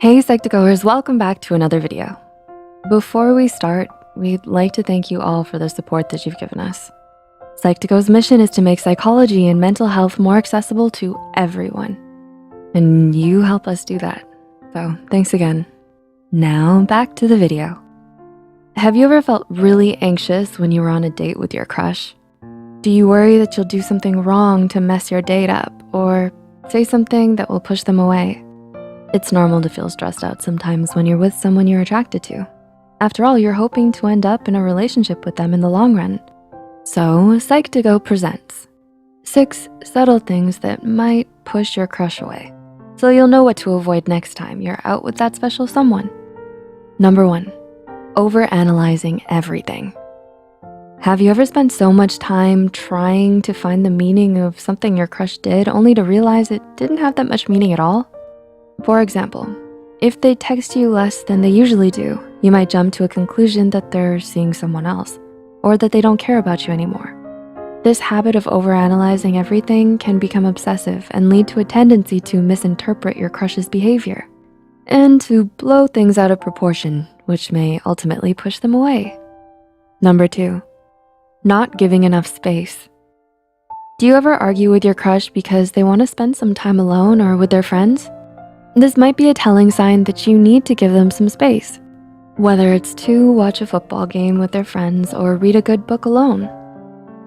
Hey Psych2Goers, welcome back to another video. Before we start, we'd like to thank you all for the support that you've given us. Psych2Go's mission is to make psychology and mental health more accessible to everyone. And you help us do that. So thanks again. Now back to the video. Have you ever felt really anxious when you were on a date with your crush? Do you worry that you'll do something wrong to mess your date up or say something that will push them away? It's normal to feel stressed out sometimes when you're with someone you're attracted to. After all, you're hoping to end up in a relationship with them in the long run. So Psych2Go presents 6 subtle things that might push your crush away, so you'll know what to avoid next time you're out with that special someone. Number 1, overanalyzing everything. Have you ever spent so much time trying to find the meaning of something your crush did only to realize it didn't have that much meaning at all? For example, if they text you less than they usually do, you might jump to a conclusion that they're seeing someone else or that they don't care about you anymore. This habit of overanalyzing everything can become obsessive and lead to a tendency to misinterpret your crush's behavior and to blow things out of proportion, which may ultimately push them away. Number 2, not giving enough space. Do you ever argue with your crush because they want to spend some time alone or with their friends? This might be a telling sign that you need to give them some space, whether it's to watch a football game with their friends or read a good book alone.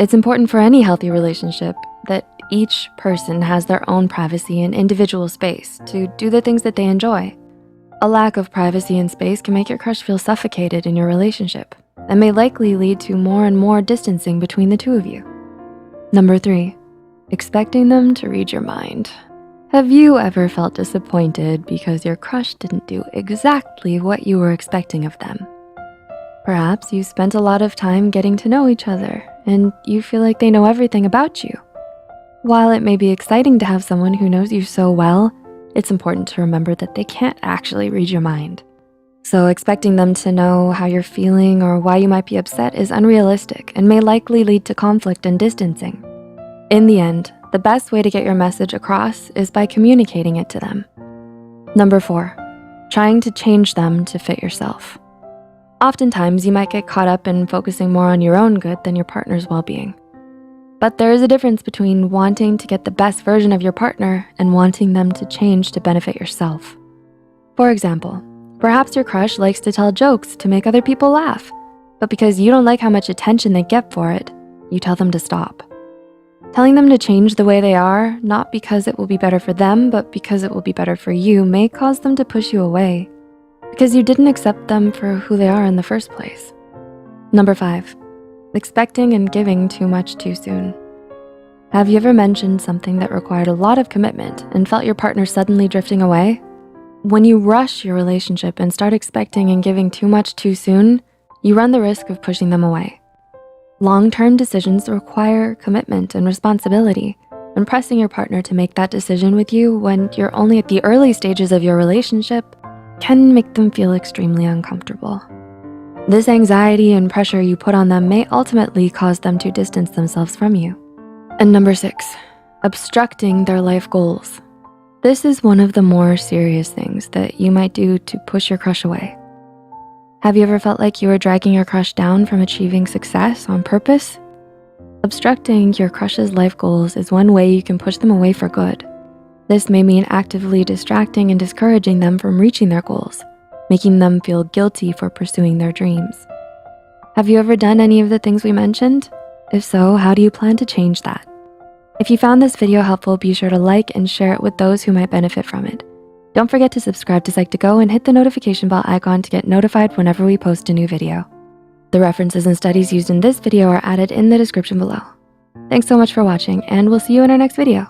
It's important for any healthy relationship that each person has their own privacy and individual space to do the things that they enjoy. A lack of privacy and space can make your crush feel suffocated in your relationship and may likely lead to more and more distancing between the two of you. Number 3, expecting them to read your mind. Have you ever felt disappointed because your crush didn't do exactly what you were expecting of them? Perhaps you spent a lot of time getting to know each other and you feel like they know everything about you. While it may be exciting to have someone who knows you so well, it's important to remember that they can't actually read your mind. So expecting them to know how you're feeling or why you might be upset is unrealistic and may likely lead to conflict and distancing. In the end, the best way to get your message across is by communicating it to them. Number 4, trying to change them to fit yourself. Oftentimes, you might get caught up in focusing more on your own good than your partner's well-being. But there is a difference between wanting to get the best version of your partner and wanting them to change to benefit yourself. For example, perhaps your crush likes to tell jokes to make other people laugh, but because you don't like how much attention they get for it, you tell them to stop. Telling them to change the way they are, not because it will be better for them, but because it will be better for you, may cause them to push you away because you didn't accept them for who they are in the first place. Number 5, expecting and giving too much too soon. Have you ever mentioned something that required a lot of commitment and felt your partner suddenly drifting away? When you rush your relationship and start expecting and giving too much too soon, you run the risk of pushing them away. Long-term decisions require commitment and responsibility, and pressing your partner to make that decision with you when you're only at the early stages of your relationship can make them feel extremely uncomfortable. This anxiety and pressure you put on them may ultimately cause them to distance themselves from you. And number 6, obstructing their life goals. This is one of the more serious things that you might do to push your crush away. Have you ever felt like you were dragging your crush down from achieving success on purpose? Obstructing your crush's life goals is one way you can push them away for good. This may mean actively distracting and discouraging them from reaching their goals, making them feel guilty for pursuing their dreams. Have you ever done any of the things we mentioned? If so, how do you plan to change that? If you found this video helpful, be sure to like and share it with those who might benefit from it. Don't forget to subscribe to Psych2Go and hit the notification bell icon to get notified whenever we post a new video. The references and studies used in this video are added in the description below. Thanks so much for watching, and we'll see you in our next video.